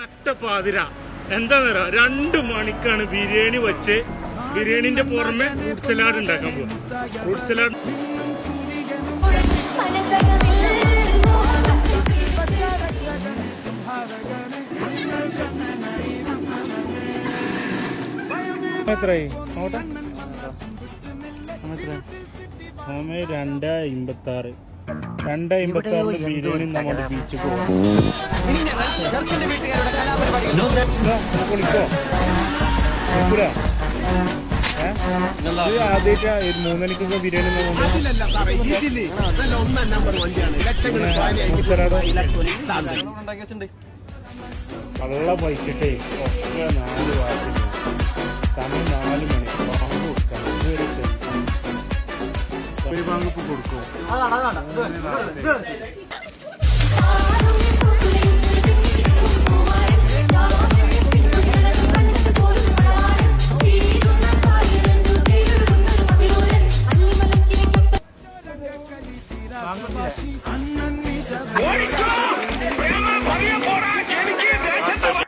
നട്ടപ്പാതിര എന്താന്നറിയോ 2 മണിക്കാണ് ബിരിയാണി വെച്ച് ബിരിയാണിന്റെ പുറമെ ഫ്രൂട്ട് സലാഡ് ഉണ്ടാക്കാൻ പോകും. ഫ്രൂട്ട് സലാഡ് എത്രയായി നോട്ടെ? 2:56. 2:56 ബിരിയാണി നമ്മുടെ ബീച്ചിൽ പോകാം. വിളിക്കോ ആദ്യമായിട്ടാ 3 മണിക്കൊക്കെ ബിരിയാണി കള്ള പൈച്ചിട്ടേ ഒക്കെ 4 വാരത്തിന് സമയം 4 മണി ബാങ്ക് കൊടുക്കാം. ഒരു ബാങ്ക് ഇപ്പൊ കൊടുക്കും.